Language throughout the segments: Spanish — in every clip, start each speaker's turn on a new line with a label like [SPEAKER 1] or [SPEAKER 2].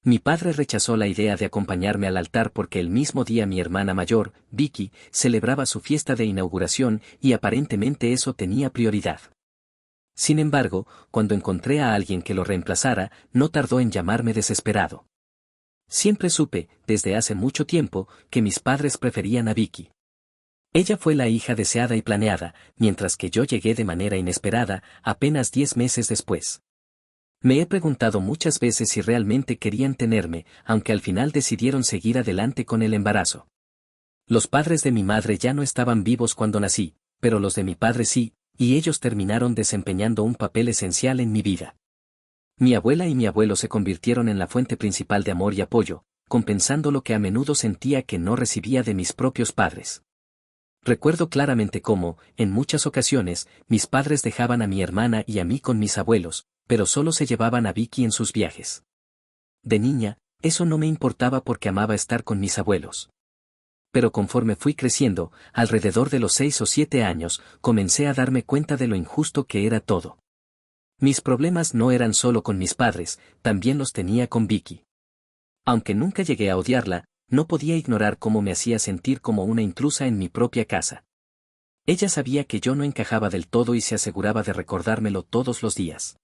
[SPEAKER 1] Mi padre rechazó la idea de acompañarme al altar porque el mismo día mi hermana mayor, Vicky, celebraba su fiesta de inauguración y aparentemente eso tenía prioridad. Sin embargo, cuando encontré a alguien que lo reemplazara, no tardó en llamarme desesperado. Siempre supe, desde hace mucho tiempo, que mis padres preferían a Vicky. Ella fue la hija deseada y planeada, mientras que yo llegué de manera inesperada, apenas 10 meses después. Me he preguntado muchas veces si realmente querían tenerme, aunque al final decidieron seguir adelante con el embarazo. Los padres de mi madre ya no estaban vivos cuando nací, pero los de mi padre sí, y ellos terminaron desempeñando un papel esencial en mi vida. Mi abuela y mi abuelo se convirtieron en la fuente principal de amor y apoyo, compensando lo que a menudo sentía que no recibía de mis propios padres. Recuerdo claramente cómo, en muchas ocasiones, mis padres dejaban a mi hermana y a mí con mis abuelos, pero solo se llevaban a Vicky en sus viajes. De niña, eso no me importaba porque amaba estar con mis abuelos. Pero conforme fui creciendo, alrededor de los 6 o 7 años, comencé a darme cuenta de lo injusto que era todo. Mis problemas no eran solo con mis padres, también los tenía con Vicky. Aunque nunca llegué a odiarla, no podía ignorar cómo me hacía sentir como una intrusa en mi propia casa. Ella sabía que yo no encajaba del todo y se aseguraba de recordármelo todos los días.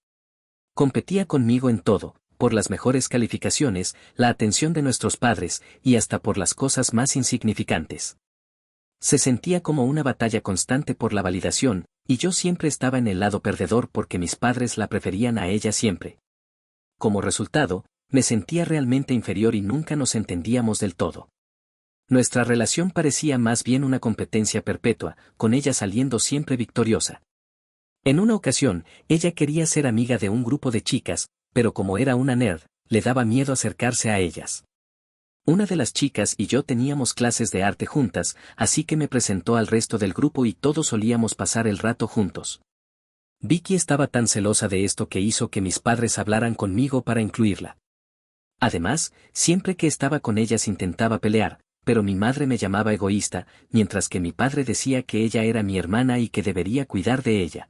[SPEAKER 1] Competía conmigo en todo, por las mejores calificaciones, la atención de nuestros padres, y hasta por las cosas más insignificantes. Se sentía como una batalla constante por la validación, y yo siempre estaba en el lado perdedor porque mis padres la preferían a ella siempre. Como resultado, me sentía realmente inferior y nunca nos entendíamos del todo. Nuestra relación parecía más bien una competencia perpetua, con ella saliendo siempre victoriosa. En una ocasión, ella quería ser amiga de un grupo de chicas, pero como era una nerd, le daba miedo acercarse a ellas. Una de las chicas y yo teníamos clases de arte juntas, así que me presentó al resto del grupo y todos solíamos pasar el rato juntos. Vicky estaba tan celosa de esto que hizo que mis padres hablaran conmigo para incluirla. Además, siempre que estaba con ellas intentaba pelear, pero mi madre me llamaba egoísta, mientras que mi padre decía que ella era mi hermana y que debería cuidar de ella.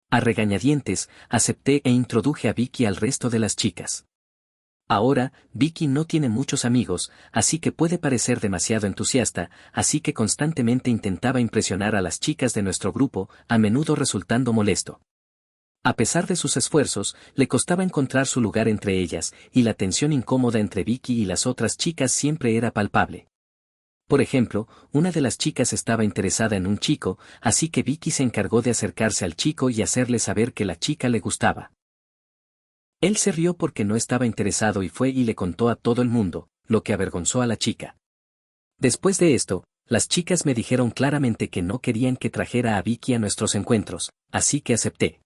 [SPEAKER 1] A regañadientes, acepté e introduje a Vicky al resto de las chicas. Ahora, Vicky no tiene muchos amigos, así que puede parecer demasiado entusiasta, así que constantemente intentaba impresionar a las chicas de nuestro grupo, a menudo resultando molesto. A pesar de sus esfuerzos, le costaba encontrar su lugar entre ellas, y la tensión incómoda entre Vicky y las otras chicas siempre era palpable. Por ejemplo, una de las chicas estaba interesada en un chico, así que Vicky se encargó de acercarse al chico y hacerle saber que la chica le gustaba. Él se rió porque no estaba interesado y fue y le contó a todo el mundo, lo que avergonzó a la chica. Después de esto, las chicas me dijeron claramente que no querían que trajera a Vicky a nuestros encuentros, así que acepté.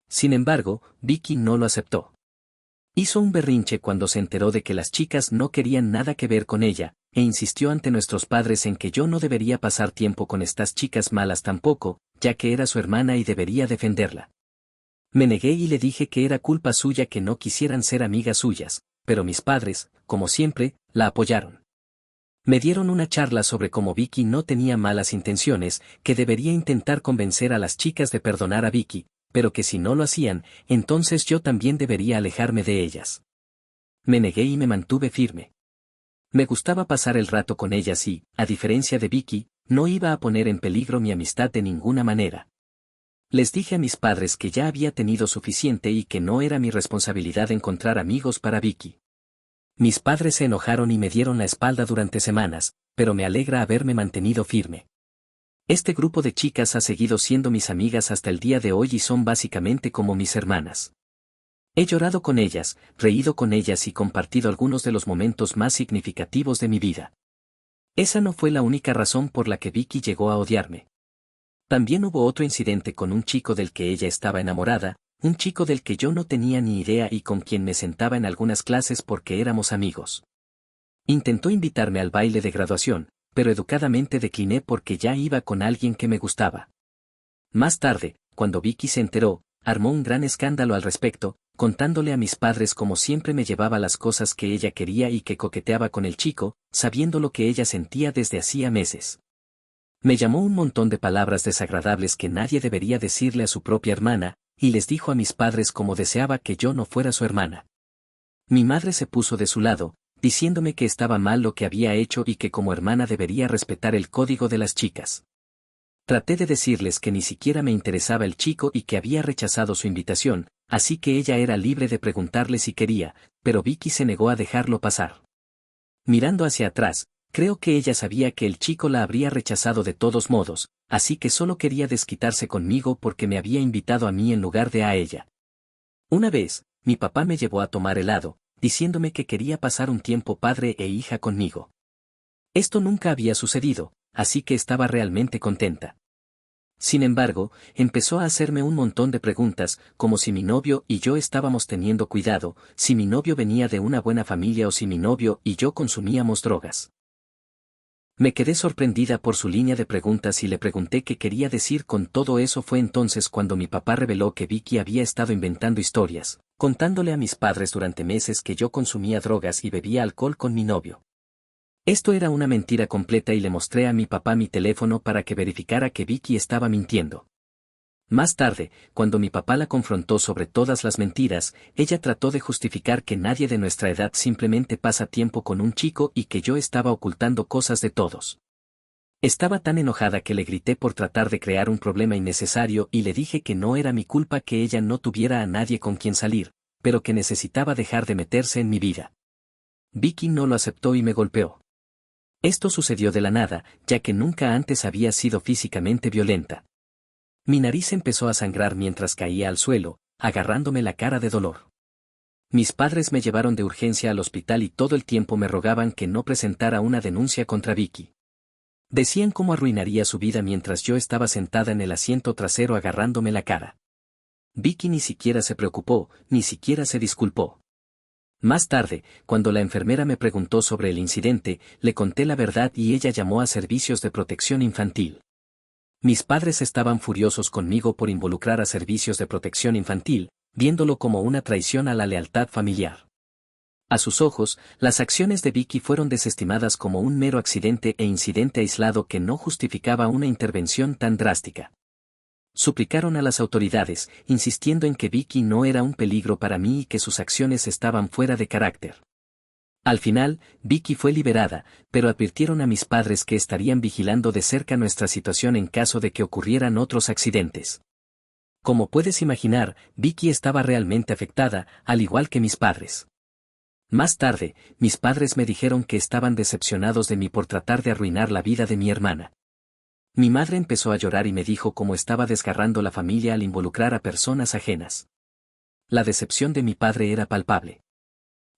[SPEAKER 1] Sin embargo, Vicky no lo aceptó. Hizo un berrinche cuando se enteró de que las chicas no querían nada que ver con ella, e insistió ante nuestros padres en que yo no debería pasar tiempo con estas chicas malas tampoco, ya que era su hermana y debería defenderla. Me negué y le dije que era culpa suya que no quisieran ser amigas suyas, pero mis padres, como siempre, la apoyaron. Me dieron una charla sobre cómo Vicky no tenía malas intenciones, que debería intentar convencer a las chicas de perdonar a Vicky, pero que si no lo hacían, entonces yo también debería alejarme de ellas. Me negué y me mantuve firme. Me gustaba pasar el rato con ellas y, a diferencia de Vicky, no iba a poner en peligro mi amistad de ninguna manera. Les dije a mis padres que ya había tenido suficiente y que no era mi responsabilidad encontrar amigos para Vicky. Mis padres se enojaron y me dieron la espalda durante semanas, pero me alegra haberme mantenido firme. Este grupo de chicas ha seguido siendo mis amigas hasta el día de hoy y son básicamente como mis hermanas. He llorado con ellas, reído con ellas y compartido algunos de los momentos más significativos de mi vida. Esa no fue la única razón por la que Vicky llegó a odiarme. También hubo otro incidente con un chico del que ella estaba enamorada, un chico del que yo no tenía ni idea y con quien me sentaba en algunas clases porque éramos amigos. Intentó invitarme al baile de graduación, pero educadamente decliné porque ya iba con alguien que me gustaba. Más tarde, cuando Vicky se enteró, armó un gran escándalo al respecto, contándole a mis padres cómo siempre me llevaba las cosas que ella quería y que coqueteaba con el chico, sabiendo lo que ella sentía desde hacía meses. Me llamó un montón de palabras desagradables que nadie debería decirle a su propia hermana, y les dijo a mis padres cómo deseaba que yo no fuera su hermana. Mi madre se puso de su lado, diciéndome que estaba mal lo que había hecho y que como hermana debería respetar el código de las chicas. Traté de decirles que ni siquiera me interesaba el chico y que había rechazado su invitación, así que ella era libre de preguntarle si quería, pero Vicky se negó a dejarlo pasar. Mirando hacia atrás, creo que ella sabía que el chico la habría rechazado de todos modos, así que solo quería desquitarse conmigo porque me había invitado a mí en lugar de a ella. Una vez, mi papá me llevó a tomar helado, diciéndome que quería pasar un tiempo padre e hija conmigo. Esto nunca había sucedido, así que estaba realmente contenta. Sin embargo, empezó a hacerme un montón de preguntas, como si mi novio y yo estábamos teniendo cuidado, si mi novio venía de una buena familia o si mi novio y yo consumíamos drogas. Me quedé sorprendida por su línea de preguntas y le pregunté qué quería decir con todo eso. Fue entonces cuando mi papá reveló que Vicky había estado inventando historias, contándole a mis padres durante meses que yo consumía drogas y bebía alcohol con mi novio. Esto era una mentira completa y le mostré a mi papá mi teléfono para que verificara que Vicky estaba mintiendo. Más tarde, cuando mi papá la confrontó sobre todas las mentiras, ella trató de justificar que nadie de nuestra edad simplemente pasa tiempo con un chico y que yo estaba ocultando cosas de todos. Estaba tan enojada que le grité por tratar de crear un problema innecesario y le dije que no era mi culpa que ella no tuviera a nadie con quien salir, pero que necesitaba dejar de meterse en mi vida. Vicky no lo aceptó y me golpeó. Esto sucedió de la nada, ya que nunca antes había sido físicamente violenta. Mi nariz empezó a sangrar mientras caía al suelo, agarrándome la cara de dolor. Mis padres me llevaron de urgencia al hospital y todo el tiempo me rogaban que no presentara una denuncia contra Vicky. Decían cómo arruinaría su vida mientras yo estaba sentada en el asiento trasero agarrándome la cara. Vicky ni siquiera se preocupó, ni siquiera se disculpó. Más tarde, cuando la enfermera me preguntó sobre el incidente, le conté la verdad y ella llamó a servicios de protección infantil. Mis padres estaban furiosos conmigo por involucrar a servicios de protección infantil, viéndolo como una traición a la lealtad familiar. A sus ojos, las acciones de Vicky fueron desestimadas como un mero accidente e incidente aislado que no justificaba una intervención tan drástica. Suplicaron a las autoridades, insistiendo en que Vicky no era un peligro para mí y que sus acciones estaban fuera de carácter. Al final, Vicky fue liberada, pero advirtieron a mis padres que estarían vigilando de cerca nuestra situación en caso de que ocurrieran otros accidentes. Como puedes imaginar, Vicky estaba realmente afectada, al igual que mis padres. Más tarde, mis padres me dijeron que estaban decepcionados de mí por tratar de arruinar la vida de mi hermana. Mi madre empezó a llorar y me dijo cómo estaba desgarrando la familia al involucrar a personas ajenas. La decepción de mi padre era palpable.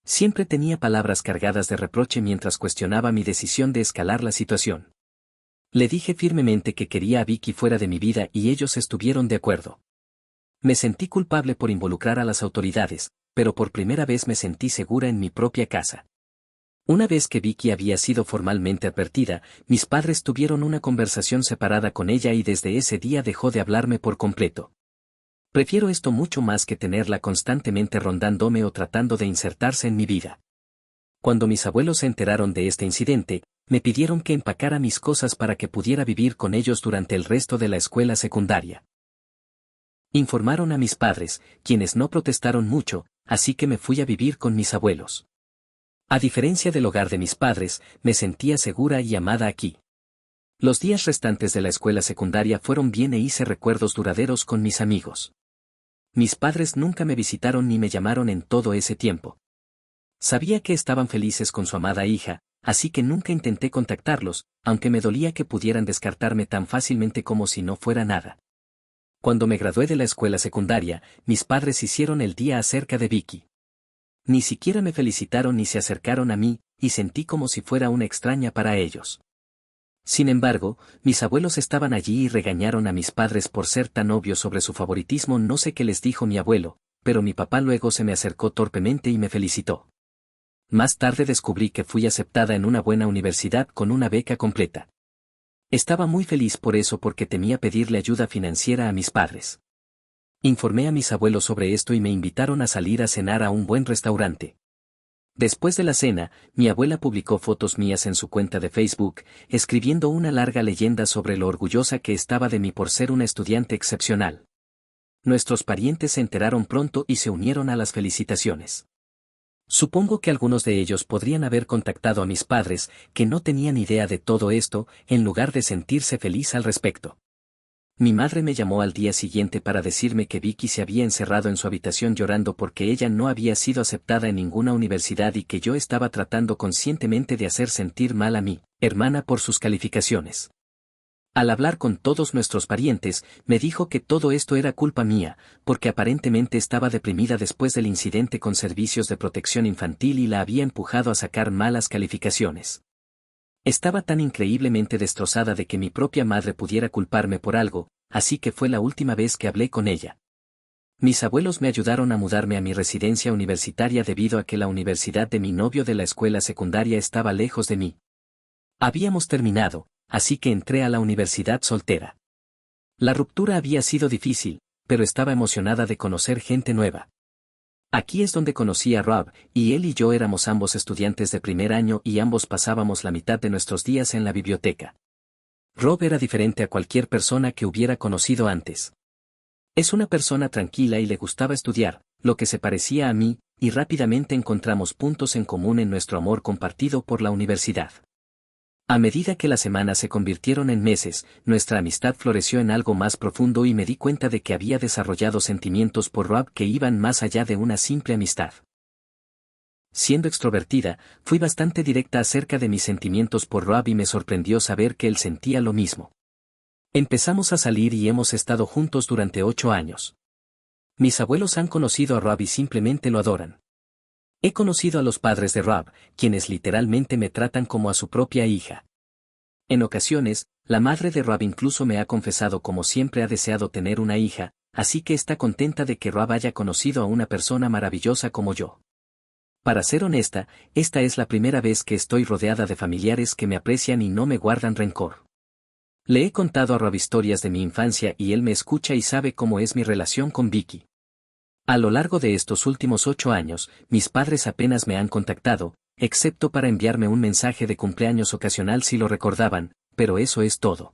[SPEAKER 1] Siempre tenía palabras cargadas de reproche mientras cuestionaba mi decisión de escalar la situación. Le dije firmemente que quería a Vicky fuera de mi vida y ellos estuvieron de acuerdo. Me sentí culpable por involucrar a las autoridades, pero por primera vez me sentí segura en mi propia casa. Una vez que Vicky había sido formalmente advertida, mis padres tuvieron una conversación separada con ella y desde ese día dejó de hablarme por completo. Prefiero esto mucho más que tenerla constantemente rondándome o tratando de insertarse en mi vida. Cuando mis abuelos se enteraron de este incidente, me pidieron que empacara mis cosas para que pudiera vivir con ellos durante el resto de la escuela secundaria. Informaron a mis padres, quienes no protestaron mucho, así que me fui a vivir con mis abuelos. A diferencia del hogar de mis padres, me sentía segura y amada aquí. Los días restantes de la escuela secundaria fueron bien e hice recuerdos duraderos con mis amigos. Mis padres nunca me visitaron ni me llamaron en todo ese tiempo. Sabía que estaban felices con su amada hija, así que nunca intenté contactarlos, aunque me dolía que pudieran descartarme tan fácilmente como si no fuera nada. Cuando me gradué de la escuela secundaria, mis padres hicieron el día acerca de Vicky. Ni siquiera me felicitaron ni se acercaron a mí, y sentí como si fuera una extraña para ellos. Sin embargo, mis abuelos estaban allí y regañaron a mis padres por ser tan obvios sobre su favoritismo. No sé qué les dijo mi abuelo, pero mi papá luego se me acercó torpemente y me felicitó. Más tarde descubrí que fui aceptada en una buena universidad con una beca completa. Estaba muy feliz por eso porque temía pedirle ayuda financiera a mis padres. Informé a mis abuelos sobre esto y me invitaron a salir a cenar a un buen restaurante. Después de la cena, mi abuela publicó fotos mías en su cuenta de Facebook, escribiendo una larga leyenda sobre lo orgullosa que estaba de mí por ser una estudiante excepcional. Nuestros parientes se enteraron pronto y se unieron a las felicitaciones. Supongo que algunos de ellos podrían haber contactado a mis padres, que no tenían idea de todo esto, en lugar de sentirse feliz al respecto. Mi madre me llamó al día siguiente para decirme que Vicky se había encerrado en su habitación llorando porque ella no había sido aceptada en ninguna universidad y que yo estaba tratando conscientemente de hacer sentir mal a mi hermana por sus calificaciones. Al hablar con todos nuestros parientes, me dijo que todo esto era culpa mía, porque aparentemente estaba deprimida después del incidente con servicios de protección infantil y la había empujado a sacar malas calificaciones. Estaba tan increíblemente destrozada de que mi propia madre pudiera culparme por algo, así que fue la última vez que hablé con ella. Mis abuelos me ayudaron a mudarme a mi residencia universitaria debido a que la universidad de mi novio de la escuela secundaria estaba lejos de mí. Habíamos terminado, así que entré a la universidad soltera. La ruptura había sido difícil, pero estaba emocionada de conocer gente nueva. Aquí es donde conocí a Rob, y él y yo éramos ambos estudiantes de primer año y ambos pasábamos la mitad de nuestros días en la biblioteca. Rob era diferente a cualquier persona que hubiera conocido antes. Es una persona tranquila y le gustaba estudiar, lo que se parecía a mí, y rápidamente encontramos puntos en común en nuestro amor compartido por la universidad. A medida que las semanas se convirtieron en meses, nuestra amistad floreció en algo más profundo y me di cuenta de que había desarrollado sentimientos por Rob que iban más allá de una simple amistad. Siendo extrovertida, fui bastante directa acerca de mis sentimientos por Rob y me sorprendió saber que él sentía lo mismo. Empezamos a salir y hemos estado juntos durante 8 años. Mis abuelos han conocido a Rob y simplemente lo adoran. He conocido a los padres de Rob, quienes literalmente me tratan como a su propia hija. En ocasiones, la madre de Rob incluso me ha confesado como siempre ha deseado tener una hija, así que está contenta de que Rob haya conocido a una persona maravillosa como yo. Para ser honesta, esta es la primera vez que estoy rodeada de familiares que me aprecian y no me guardan rencor. Le he contado a Rob historias de mi infancia y él me escucha y sabe cómo es mi relación con Vicky. A lo largo de estos últimos 8 años, mis padres apenas me han contactado, excepto para enviarme un mensaje de cumpleaños ocasional si lo recordaban, pero eso es todo.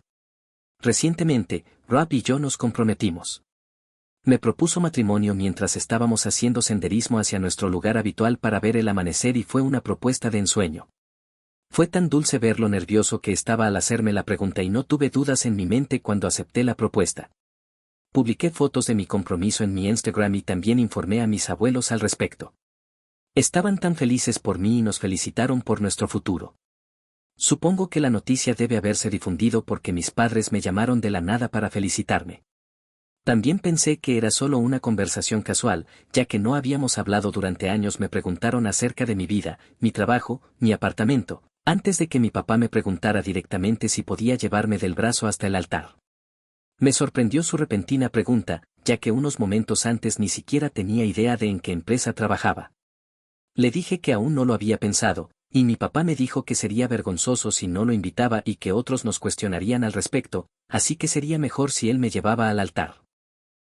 [SPEAKER 1] Recientemente, Rob y yo nos comprometimos. Me propuso matrimonio mientras estábamos haciendo senderismo hacia nuestro lugar habitual para ver el amanecer y fue una propuesta de ensueño. Fue tan dulce ver lo nervioso que estaba al hacerme la pregunta y no tuve dudas en mi mente cuando acepté la propuesta. Publiqué fotos de mi compromiso en mi Instagram y también informé a mis abuelos al respecto. Estaban tan felices por mí y nos felicitaron por nuestro futuro. Supongo que la noticia debe haberse difundido porque mis padres me llamaron de la nada para felicitarme. También pensé que era solo una conversación casual, ya que no habíamos hablado durante años. Me preguntaron acerca de mi vida, mi trabajo, mi apartamento, antes de que mi papá me preguntara directamente si podía llevarme del brazo hasta el altar. Me sorprendió su repentina pregunta, ya que unos momentos antes ni siquiera tenía idea de en qué empresa trabajaba. Le dije que aún no lo había pensado, y mi papá me dijo que sería vergonzoso si no lo invitaba y que otros nos cuestionarían al respecto, así que sería mejor si él me llevaba al altar.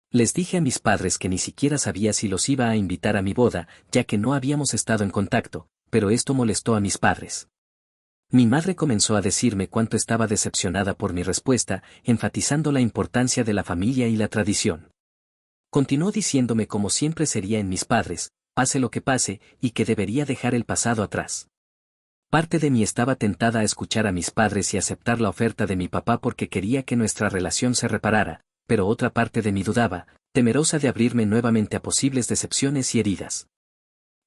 [SPEAKER 1] Les dije a mis padres que ni siquiera sabía si los iba a invitar a mi boda, ya que no habíamos estado en contacto, pero esto molestó a mis padres. Mi madre comenzó a decirme cuánto estaba decepcionada por mi respuesta, enfatizando la importancia de la familia y la tradición. Continuó diciéndome como siempre sería en mis padres, pase lo que pase, y que debería dejar el pasado atrás. Parte de mí estaba tentada a escuchar a mis padres y aceptar la oferta de mi papá porque quería que nuestra relación se reparara, pero otra parte de mí dudaba, temerosa de abrirme nuevamente a posibles decepciones y heridas.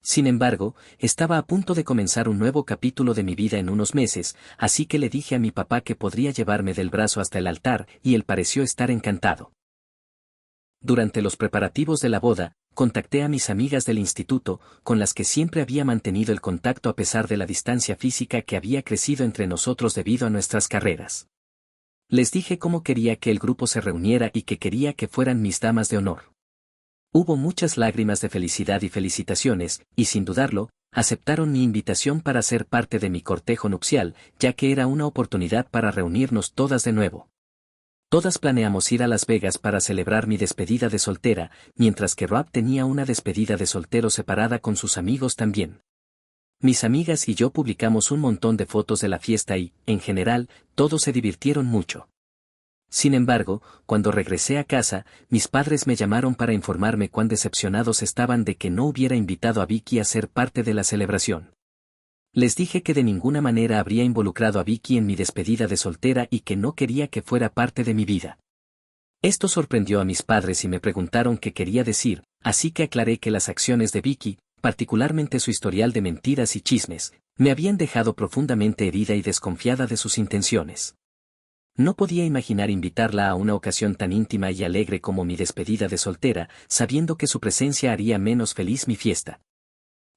[SPEAKER 1] Sin embargo, estaba a punto de comenzar un nuevo capítulo de mi vida en unos meses, así que le dije a mi papá que podría llevarme del brazo hasta el altar, y él pareció estar encantado. Durante los preparativos de la boda, contacté a mis amigas del instituto, con las que siempre había mantenido el contacto a pesar de la distancia física que había crecido entre nosotros debido a nuestras carreras. Les dije cómo quería que el grupo se reuniera y que quería que fueran mis damas de honor. Hubo muchas lágrimas de felicidad y felicitaciones, y sin dudarlo, aceptaron mi invitación para ser parte de mi cortejo nupcial, ya que era una oportunidad para reunirnos todas de nuevo. Todas planeamos ir a Las Vegas para celebrar mi despedida de soltera, mientras que Rob tenía una despedida de soltero separada con sus amigos también. Mis amigas y yo publicamos un montón de fotos de la fiesta y, en general, todos se divirtieron mucho. Sin embargo, cuando regresé a casa, mis padres me llamaron para informarme cuán decepcionados estaban de que no hubiera invitado a Vicky a ser parte de la celebración. Les dije que de ninguna manera habría involucrado a Vicky en mi despedida de soltera y que no quería que fuera parte de mi vida. Esto sorprendió a mis padres y me preguntaron qué quería decir, así que aclaré que las acciones de Vicky, particularmente su historial de mentiras y chismes, me habían dejado profundamente herida y desconfiada de sus intenciones. No podía imaginar invitarla a una ocasión tan íntima y alegre como mi despedida de soltera, sabiendo que su presencia haría menos feliz mi fiesta.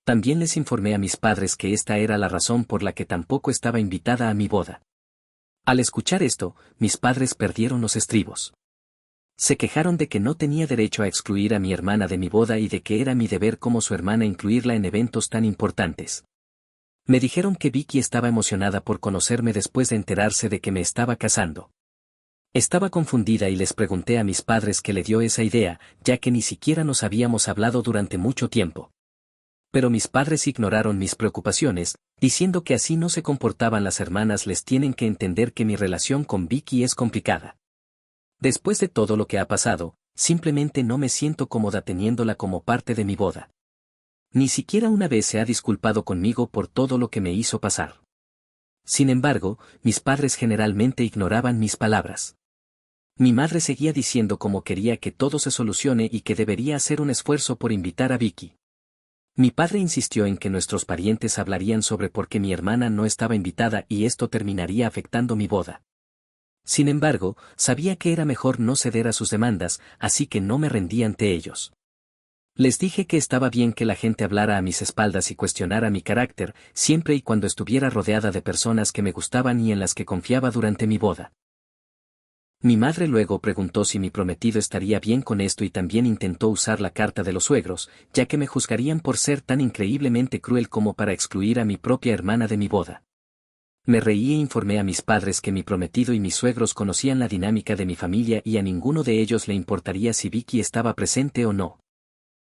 [SPEAKER 1] También les informé a mis padres que esta era la razón por la que tampoco estaba invitada a mi boda. Al escuchar esto, mis padres perdieron los estribos. Se quejaron de que no tenía derecho a excluir a mi hermana de mi boda y de que era mi deber como su hermana incluirla en eventos tan importantes. Me dijeron que Vicky estaba emocionada por conocerme después de enterarse de que me estaba casando. Estaba confundida y les pregunté a mis padres qué le dio esa idea, ya que ni siquiera nos habíamos hablado durante mucho tiempo. Pero mis padres ignoraron mis preocupaciones, diciendo que así no se comportaban las hermanas, les tienen que entender que mi relación con Vicky es complicada. Después de todo lo que ha pasado, simplemente no me siento cómoda teniéndola como parte de mi boda. Ni siquiera una vez se ha disculpado conmigo por todo lo que me hizo pasar. Sin embargo, mis padres generalmente ignoraban mis palabras. Mi madre seguía diciendo cómo quería que todo se solucione y que debería hacer un esfuerzo por invitar a Vicky. Mi padre insistió en que nuestros parientes hablarían sobre por qué mi hermana no estaba invitada y esto terminaría afectando mi boda. Sin embargo, sabía que era mejor no ceder a sus demandas, así que no me rendí ante ellos. Les dije que estaba bien que la gente hablara a mis espaldas y cuestionara mi carácter, siempre y cuando estuviera rodeada de personas que me gustaban y en las que confiaba durante mi boda. Mi madre luego preguntó si mi prometido estaría bien con esto y también intentó usar la carta de los suegros, ya que me juzgarían por ser tan increíblemente cruel como para excluir a mi propia hermana de mi boda. Me reí e informé a mis padres que mi prometido y mis suegros conocían la dinámica de mi familia y a ninguno de ellos le importaría si Vicky estaba presente o no.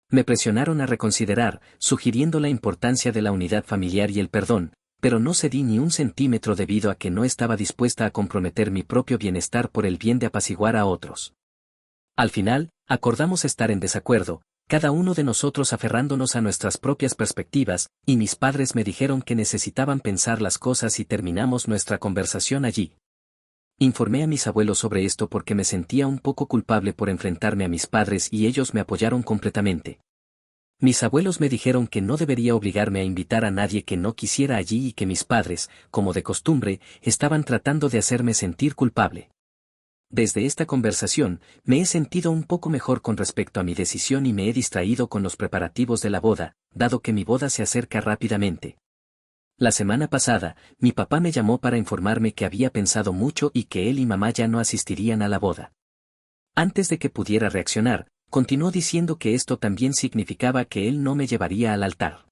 [SPEAKER 1] Me presionaron a reconsiderar, sugiriendo la importancia de la unidad familiar y el perdón, pero no cedí ni un centímetro debido a que no estaba dispuesta a comprometer mi propio bienestar por el bien de apaciguar a otros. Al final, acordamos estar en desacuerdo, cada uno de nosotros aferrándonos a nuestras propias perspectivas, y mis padres me dijeron que necesitaban pensar las cosas y terminamos nuestra conversación allí. Informé a mis abuelos sobre esto porque me sentía un poco culpable por enfrentarme a mis padres y ellos me apoyaron completamente. Mis abuelos me dijeron que no debería obligarme a invitar a nadie que no quisiera allí y que mis padres, como de costumbre, estaban tratando de hacerme sentir culpable. Desde esta conversación, me he sentido un poco mejor con respecto a mi decisión y me he distraído con los preparativos de la boda, dado que mi boda se acerca rápidamente. La semana pasada, mi papá me llamó para informarme que había pensado mucho y que él y mamá ya no asistirían a la boda. Antes de que pudiera reaccionar, continuó diciendo que esto también significaba que él no me llevaría al altar.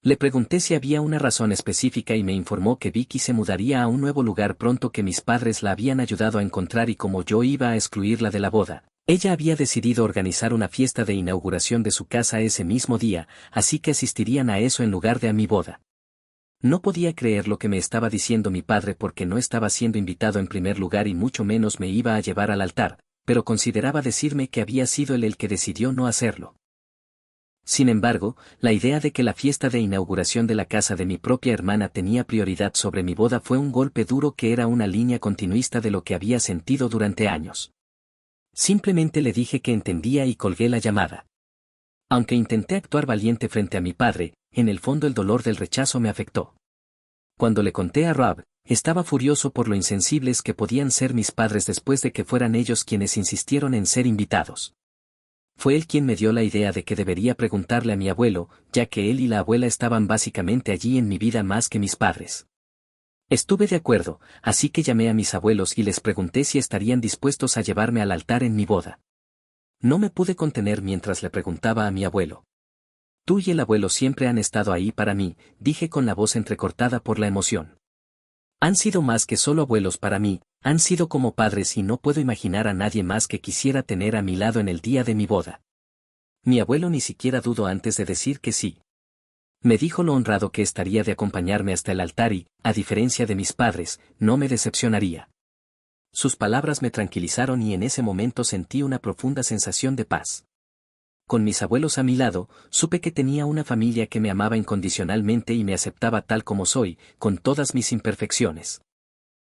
[SPEAKER 1] Le pregunté si había una razón específica y me informó que Vicky se mudaría a un nuevo lugar pronto, que mis padres la habían ayudado a encontrar y como yo iba a excluirla de la boda, ella había decidido organizar una fiesta de inauguración de su casa ese mismo día, así que asistirían a eso en lugar de a mi boda. No podía creer lo que me estaba diciendo mi padre porque no estaba siendo invitado en primer lugar y mucho menos me iba a llevar al altar, pero consideraba decirme que había sido él el que decidió no hacerlo. Sin embargo, la idea de que la fiesta de inauguración de la casa de mi propia hermana tenía prioridad sobre mi boda fue un golpe duro que era una línea continuista de lo que había sentido durante años. Simplemente le dije que entendía y colgué la llamada. Aunque intenté actuar valiente frente a mi padre, en el fondo el dolor del rechazo me afectó. Cuando le conté a Rob, estaba furioso por lo insensibles que podían ser mis padres después de que fueran ellos quienes insistieron en ser invitados. Fue él quien me dio la idea de que debería preguntarle a mi abuelo, ya que él y la abuela estaban básicamente allí en mi vida más que mis padres. Estuve de acuerdo, así que llamé a mis abuelos y les pregunté si estarían dispuestos a llevarme al altar en mi boda. No me pude contener mientras le preguntaba a mi abuelo. Tú y el abuelo siempre han estado ahí para mí, dije con la voz entrecortada por la emoción. Han sido más que solo abuelos para mí, han sido como padres y no puedo imaginar a nadie más que quisiera tener a mi lado en el día de mi boda. Mi abuelo ni siquiera dudó antes de decir que sí. Me dijo lo honrado que estaría de acompañarme hasta el altar y, a diferencia de mis padres, no me decepcionaría. Sus palabras me tranquilizaron y en ese momento sentí una profunda sensación de paz. Con mis abuelos a mi lado, supe que tenía una familia que me amaba incondicionalmente y me aceptaba tal como soy, con todas mis imperfecciones.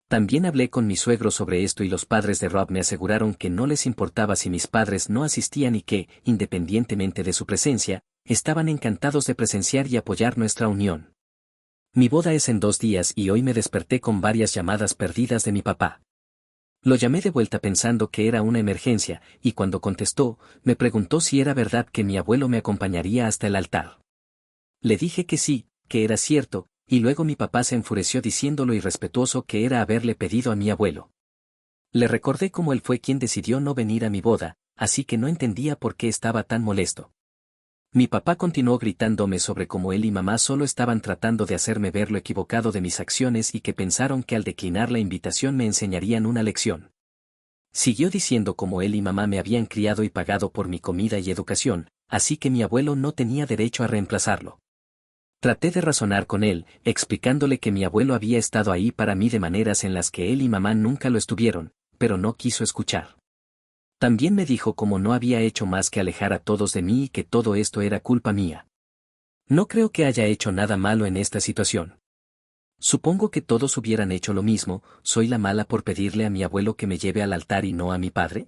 [SPEAKER 1] También hablé con mi suegro sobre esto y los padres de Rob me aseguraron que no les importaba si mis padres no asistían y que, independientemente de su presencia, estaban encantados de presenciar y apoyar nuestra unión. Mi boda es en 2 días y hoy me desperté con varias llamadas perdidas de mi papá. Lo llamé de vuelta pensando que era una emergencia, y cuando contestó, me preguntó si era verdad que mi abuelo me acompañaría hasta el altar. Le dije que sí, que era cierto, y luego mi papá se enfureció diciendo lo irrespetuoso que era haberle pedido a mi abuelo. Le recordé cómo él fue quien decidió no venir a mi boda, así que no entendía por qué estaba tan molesto. Mi papá continuó gritándome sobre cómo él y mamá solo estaban tratando de hacerme ver lo equivocado de mis acciones y que pensaron que al declinar la invitación me enseñarían una lección. Siguió diciendo cómo él y mamá me habían criado y pagado por mi comida y educación, así que mi abuelo no tenía derecho a reemplazarlo. Traté de razonar con él, explicándole que mi abuelo había estado ahí para mí de maneras en las que él y mamá nunca lo estuvieron, pero no quiso escuchar. También me dijo cómo no había hecho más que alejar a todos de mí y que todo esto era culpa mía. No creo que haya hecho nada malo en esta situación. Supongo que todos hubieran hecho lo mismo. ¿Soy la mala por pedirle a mi abuelo que me lleve al altar y no a mi padre?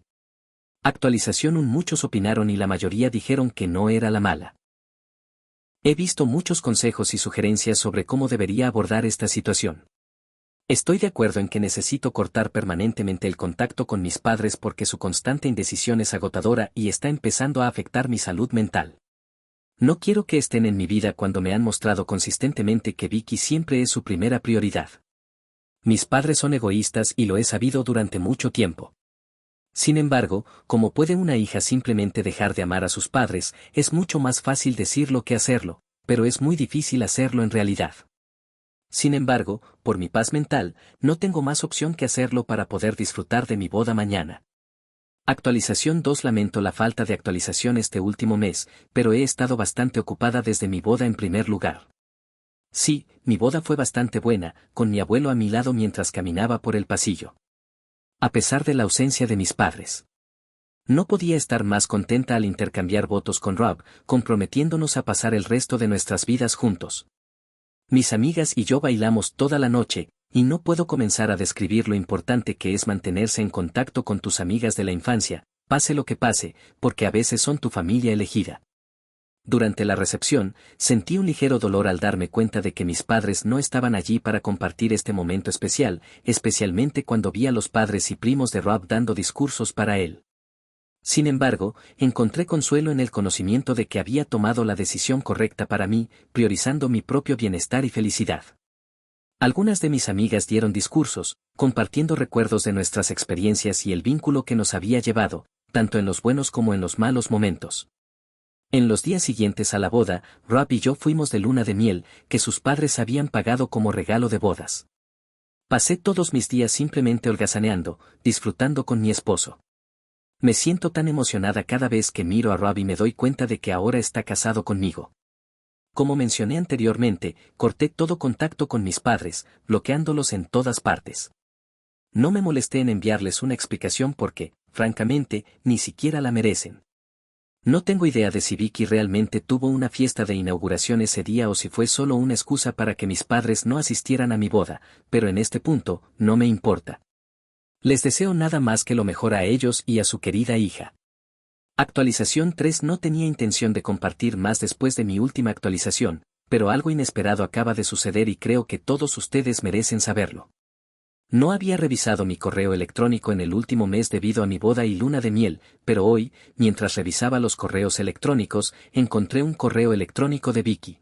[SPEAKER 1] Actualización. Muchos opinaron y la mayoría dijeron que no era la mala. He visto muchos consejos y sugerencias sobre cómo debería abordar esta situación. Estoy de acuerdo en que necesito cortar permanentemente el contacto con mis padres porque su constante indecisión es agotadora y está empezando a afectar mi salud mental. No quiero que estén en mi vida cuando me han mostrado consistentemente que Vicky siempre es su primera prioridad. Mis padres son egoístas y lo he sabido durante mucho tiempo. Sin embargo, como puede una hija simplemente dejar de amar a sus padres, es mucho más fácil decirlo que hacerlo, pero es muy difícil hacerlo en realidad. Sin embargo, por mi paz mental, no tengo más opción que hacerlo para poder disfrutar de mi boda mañana. Actualización 2. Lamento la falta de actualización este último mes, pero he estado bastante ocupada desde mi boda en primer lugar. Sí, mi boda fue bastante buena, con mi abuelo a mi lado mientras caminaba por el pasillo. A pesar de la ausencia de mis padres. No podía estar más contenta al intercambiar votos con Rob, comprometiéndonos a pasar el resto de nuestras vidas juntos. Mis amigas y yo bailamos toda la noche, y no puedo comenzar a describir lo importante que es mantenerse en contacto con tus amigas de la infancia, pase lo que pase, porque a veces son tu familia elegida. Durante la recepción, sentí un ligero dolor al darme cuenta de que mis padres no estaban allí para compartir este momento especial, especialmente cuando vi a los padres y primos de Rob dando discursos para él. Sin embargo, encontré consuelo en el conocimiento de que había tomado la decisión correcta para mí, priorizando mi propio bienestar y felicidad. Algunas de mis amigas dieron discursos, compartiendo recuerdos de nuestras experiencias y el vínculo que nos había llevado, tanto en los buenos como en los malos momentos. En los días siguientes a la boda, Rob y yo fuimos de luna de miel, que sus padres habían pagado como regalo de bodas. Pasé todos mis días simplemente holgazaneando, disfrutando con mi esposo. Me siento tan emocionada cada vez que miro a Rob y me doy cuenta de que ahora está casado conmigo. Como mencioné anteriormente, corté todo contacto con mis padres, bloqueándolos en todas partes. No me molesté en enviarles una explicación porque, francamente, ni siquiera la merecen. No tengo idea de si Vicky realmente tuvo una fiesta de inauguración ese día o si fue solo una excusa para que mis padres no asistieran a mi boda, pero en este punto, no me importa. Les deseo nada más que lo mejor a ellos y a su querida hija. Actualización 3. No tenía intención de compartir más después de mi última actualización, pero algo inesperado acaba de suceder y creo que todos ustedes merecen saberlo. No había revisado mi correo electrónico en el último mes debido a mi boda y luna de miel, pero hoy, mientras revisaba los correos electrónicos, encontré un correo electrónico de Vicky.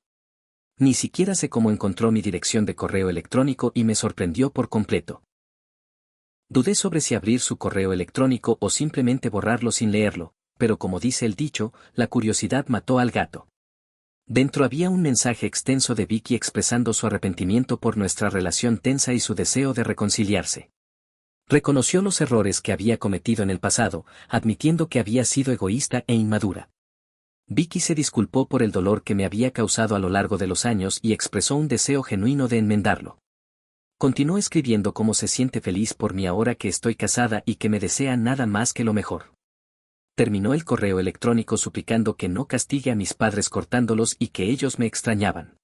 [SPEAKER 1] Ni siquiera sé cómo encontró mi dirección de correo electrónico y me sorprendió por completo. Dudé sobre si abrir su correo electrónico o simplemente borrarlo sin leerlo, pero como dice el dicho, la curiosidad mató al gato. Dentro había un mensaje extenso de Vicky expresando su arrepentimiento por nuestra relación tensa y su deseo de reconciliarse. Reconoció los errores que había cometido en el pasado, admitiendo que había sido egoísta e inmadura. Vicky se disculpó por el dolor que me había causado a lo largo de los años y expresó un deseo genuino de enmendarlo. Continuó escribiendo cómo se siente feliz por mí ahora que estoy casada y que me desea nada más que lo mejor. Terminó el correo electrónico suplicando que no castigue a mis padres cortándolos y que ellos me extrañaban.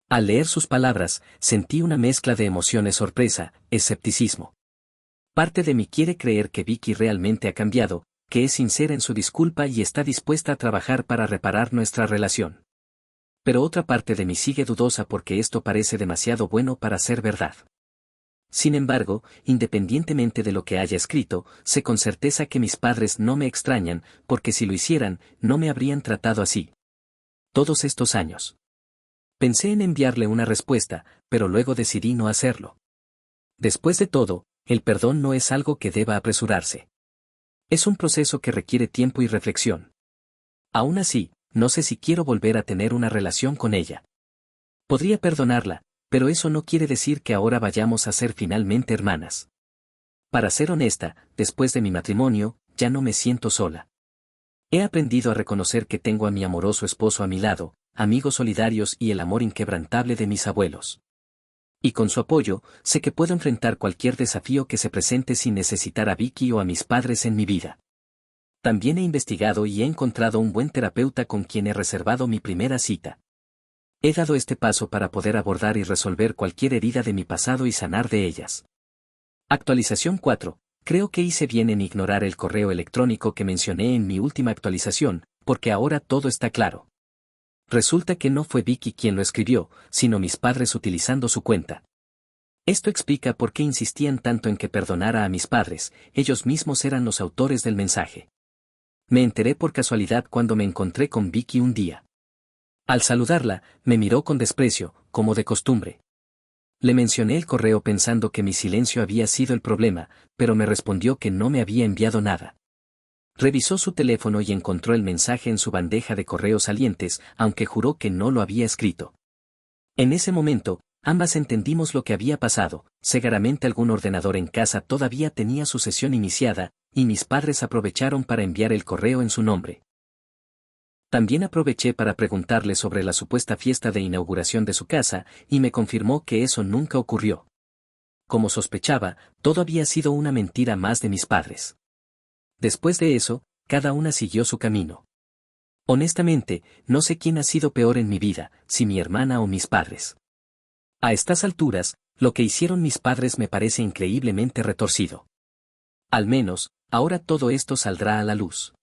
[SPEAKER 1] Al leer sus palabras, sentí una mezcla de emociones: sorpresa, escepticismo. Parte de mí quiere creer que Vicky realmente ha cambiado, que es sincera en su disculpa y está dispuesta a trabajar para reparar nuestra relación. Pero otra parte de mí sigue dudosa porque esto parece demasiado bueno para ser verdad. Sin embargo, independientemente de lo que haya escrito, sé con certeza que mis padres no me extrañan, porque si lo hicieran, no me habrían tratado así. Todos estos años. Pensé en enviarle una respuesta, pero luego decidí no hacerlo. Después de todo, el perdón no es algo que deba apresurarse. Es un proceso que requiere tiempo y reflexión. Aún así, no sé si quiero volver a tener una relación con ella. Podría perdonarla, pero eso no quiere decir que ahora vayamos a ser finalmente hermanas. Para ser honesta, después de mi matrimonio, ya no me siento sola. He aprendido a reconocer que tengo a mi amoroso esposo a mi lado, amigos solidarios y el amor inquebrantable de mis abuelos. Y con su apoyo, sé que puedo enfrentar cualquier desafío que se presente sin necesitar a Vicky o a mis padres en mi vida. También he investigado y he encontrado un buen terapeuta con quien he reservado mi primera cita. He dado este paso para poder abordar y resolver cualquier herida de mi pasado y sanar de ellas. Actualización 4. Creo que hice bien en ignorar el correo electrónico que mencioné en mi última actualización, porque ahora todo está claro. Resulta que no fue Vicky quien lo escribió, sino mis padres utilizando su cuenta. Esto explica por qué insistían tanto en que perdonara a mis padres, ellos mismos eran los autores del mensaje. Me enteré por casualidad cuando me encontré con Vicky un día. Al saludarla, me miró con desprecio, como de costumbre. Le mencioné el correo pensando que mi silencio había sido el problema, pero me respondió que no me había enviado nada. Revisó su teléfono y encontró el mensaje en su bandeja de correos salientes, aunque juró que no lo había escrito. En ese momento, ambas entendimos lo que había pasado. Seguramente algún ordenador en casa todavía tenía su sesión iniciada, y mis padres aprovecharon para enviar el correo en su nombre. También aproveché para preguntarle sobre la supuesta fiesta de inauguración de su casa, y me confirmó que eso nunca ocurrió. Como sospechaba, todo había sido una mentira más de mis padres. Después de eso, cada una siguió su camino. Honestamente, no sé quién ha sido peor en mi vida, si mi hermana o mis padres. A estas alturas, lo que hicieron mis padres me parece increíblemente retorcido. Al menos, ahora todo esto saldrá a la luz.